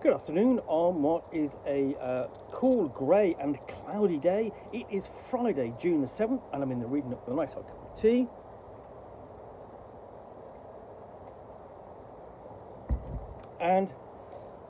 Good afternoon on what is a cool, grey and cloudy day. It is Friday, June the 7th, and I'm in the reading up with a nice hot cup of tea. And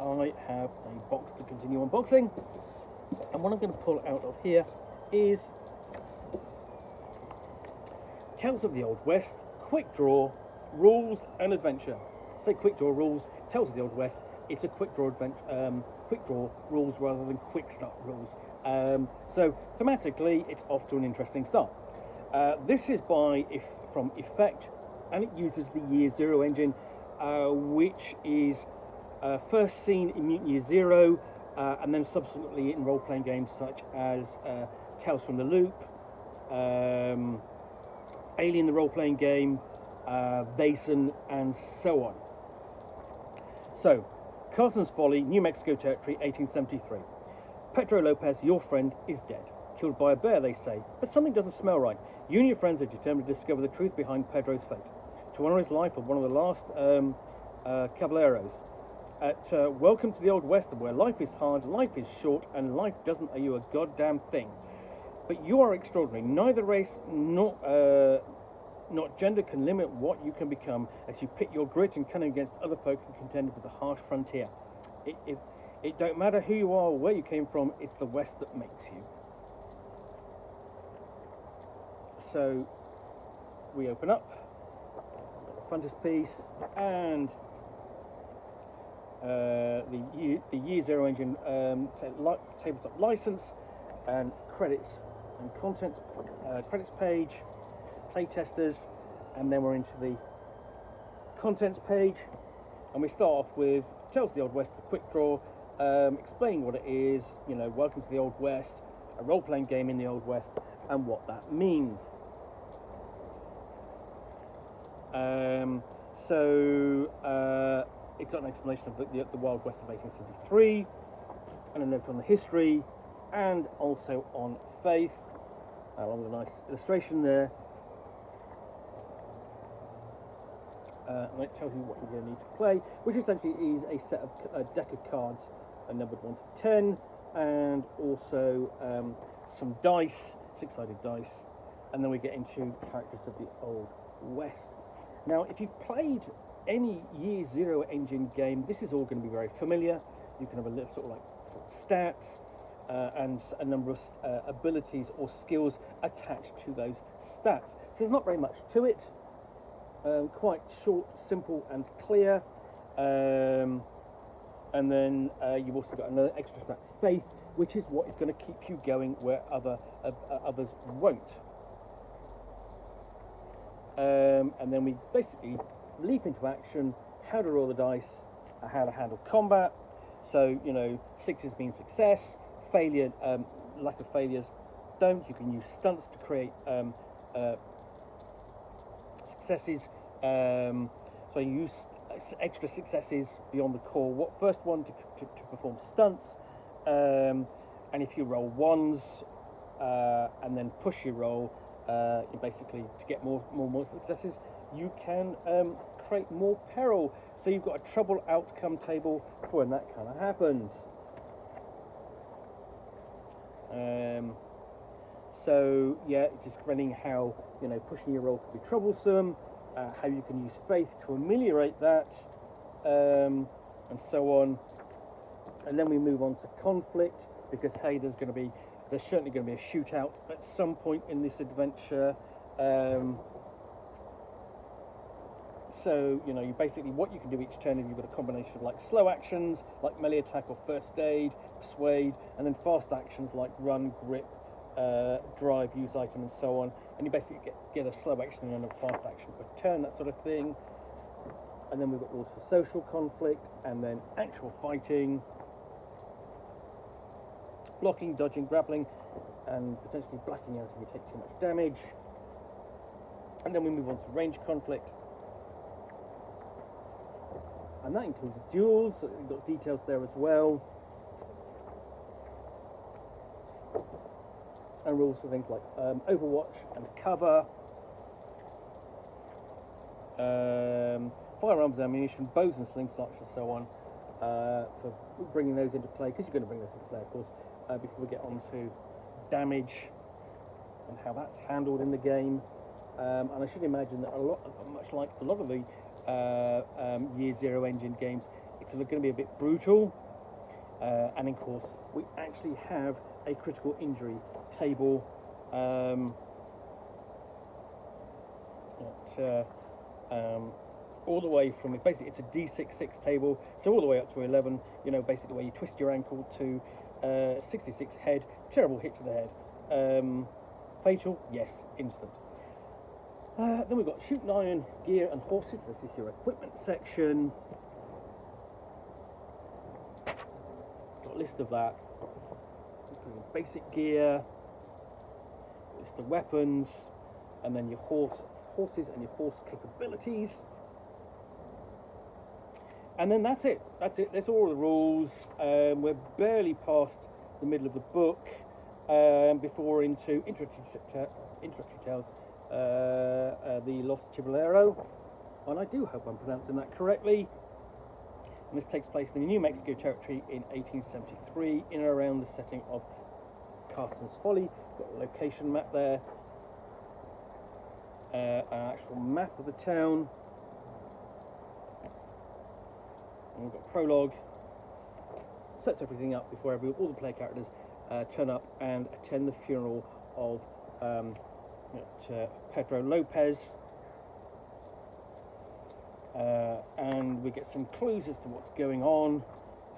I have a box to continue unboxing. And what I'm going to pull out of here is Tales of the Old West, Quick Draw, Rules and Adventure. Say Quick Draw Rules, Tales of the Old West. It's a quick draw quick draw rules rather than quick start rules. So thematically, it's off to an interesting start. This is from Effect, and it uses the Year Zero engine, which is first seen in Mutant Year Zero, and then subsequently in role-playing games such as Tales from the Loop, Alien the role-playing game, Vason, and so on. So, Carson's Folly, New Mexico Territory, 1873. Pedro Lopez, your friend, is dead. Killed by a bear, they say, but something doesn't smell right. You and your friends are determined to discover the truth behind Pedro's fate. To honour his life of one of the last caballeros. Welcome to the Old West, where life is hard, life is short, and life doesn't owe you a goddamn thing. But you are extraordinary. Neither race not gender can limit what you can become as you pit your grit and cunning against other folk and contend with the harsh frontier. It don't matter who you are or where you came from, it's the West that makes you. So we open up the frontispiece and the Year Zero engine tabletop license and credits and content credits page, playtesters, and then we're into the contents page, and we start off with Tales of the Old West, the quick draw, explaining what it is, welcome to the Old West, a role-playing game in the Old West, and what that means. It's got an explanation of the Wild West of 1873, and a note on the history, and also on faith, along with a nice illustration there. And it tells you what you're going to need to play, which essentially is a set of a deck of cards, numbered 1 to 10, and also some dice, 6-sided dice, and then we get into characters of the Old West. Now, if you've played any Year Zero engine game, this is all going to be very familiar. You can have a little sort of like stats and a number of abilities or skills attached to those stats. So there's not very much to it. Quite short, simple, and clear. And then you've also got another extra stat, faith, which is what is going to keep you going where others won't. And then we basically leap into action, how to roll the dice, how to handle combat. So, 6s mean success, failure, lack of failures don't. You can use stunts to create successes. So you use extra successes beyond the core. First one to perform stunts, and if you roll ones and then push your roll, you basically to get more successes, you can create more peril. So you've got a trouble outcome table for when that kind of happens. So yeah, it's explaining how pushing your roll can be troublesome, how you can use faith to ameliorate that, and so on. And then we move on to conflict, because hey, there's certainly going to be a shootout at some point in this adventure. So you basically, what you can do each turn is you've got a combination of like slow actions like melee attack or first aid, persuade, and then fast actions like run, grip, drive, use item, and so on. And you basically get a slow action and a fast action per turn, that sort of thing. And then we've got rules for social conflict, and then actual fighting, blocking, dodging, grappling, and potentially blacking out if you take too much damage. And then we move on to range conflict, and that includes duels. So we've got details there as well, and rules for things like overwatch and cover, firearms, ammunition, bows and slingshots, and so on. for bringing those into play, because you're going to bring those into play, of course, before we get on to damage and how that's handled in the game. And I should imagine that much like a lot of the Year Zero engine games, it's going to be a bit brutal. And of course, we actually have a critical injury table all the way from, basically it's a D66 table, so all the way up to 11, you know, basically where you twist your ankle to 66 head, terrible hit to the head. Fatal, yes, instant. Then we've got shooting iron, gear and horses. This is your equipment section. Got a list of that. Basic gear, list of weapons, and then your horses and your horse capabilities. And then that's it. That's all the rules. We're barely past the middle of the book before we're into introductory tales. The Lost Chibulero, and I do hope I'm pronouncing that correctly. And this takes place in the New Mexico territory in 1873, in and around the setting of Carson's Folly. Got a location map there, an actual map of the town, and we've got a prologue. Sets everything up before all the player characters turn up and attend the funeral of Pedro Lopez, and we get some clues as to what's going on,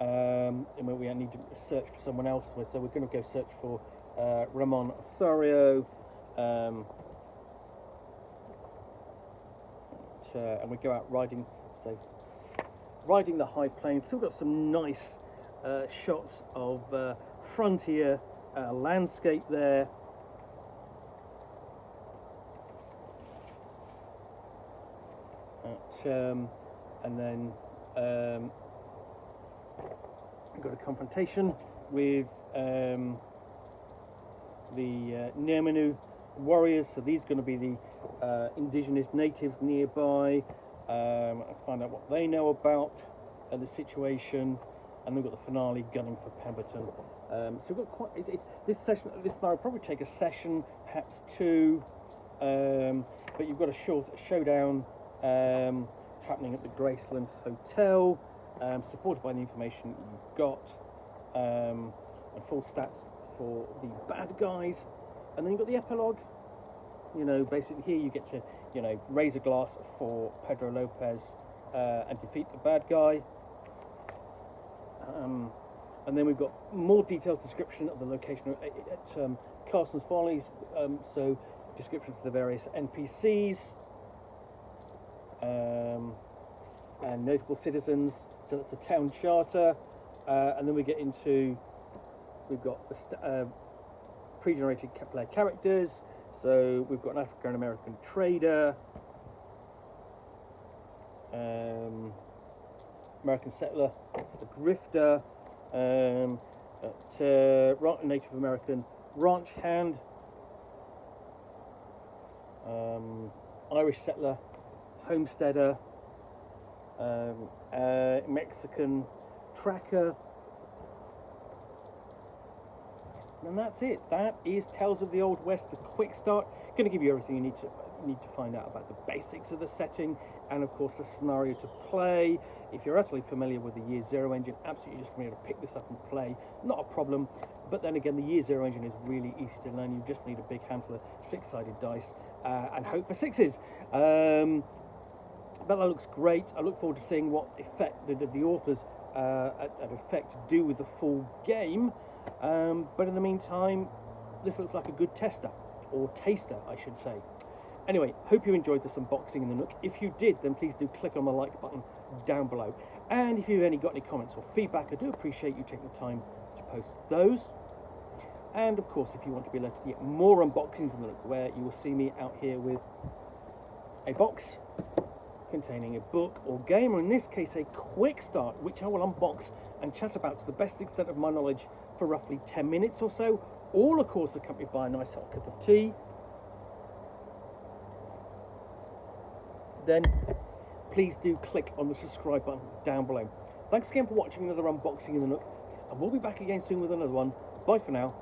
and we need to search for someone else. So we're going to go search for Ramon Osorio, and we go out riding the high plains. Still got some nice shots of frontier landscape there. And then we've got a confrontation with the Nermanu warriors. So these are going to be the indigenous natives nearby. Find out what they know about the situation, and we've got the finale gunning for Pemberton. So we've got quite this scenario will probably take a session, perhaps two, but you've got a showdown happening at the Graceland Hotel, supported by the information you've got, and full stats for the bad guys. And then you've got the epilogue. You know, basically here you get to, you know, raise a glass for Pedro Lopez and defeat the bad guy. And then we've got more detailed description of the location at Carson's Follies, so descriptions of the various NPCs and notable citizens. So that's the town charter, and then we get into, we've got the pre-generated player characters. So we've got an African American trader, American settler, a grifter, Native American ranch hand, Irish settler, homesteader, Mexican tracker, and that's it. That is Tales of the Old West, the quick start. Going to give you everything you need to find out about the basics of the setting, and of course the scenario to play. If you're utterly familiar with the Year Zero engine, absolutely just going to be able to pick this up and play, not a problem. But then again, the Year Zero engine is really easy to learn. You just need a big handful of six-sided dice and hope for sixes. But that looks great. I look forward to seeing what effect the authors at Effect do with the full game. But in the meantime, this looks like a good tester, or taster, I should say. Anyway, hope you enjoyed this unboxing in the Nook. If you did, then please do click on the like button down below. And if you've got any comments or feedback, I do appreciate you taking the time to post those. And of course, if you want to be alerted to get more unboxings in the Nook, where you will see me out here with a box containing a book or game, or in this case a quick start, which I will unbox and chat about to the best extent of my knowledge for roughly 10 minutes or so, all of course accompanied by a nice hot cup of tea. Then please do click on the subscribe button down below. Thanks again for watching another unboxing in the Nook, and we'll be back again soon with another one. Bye for now.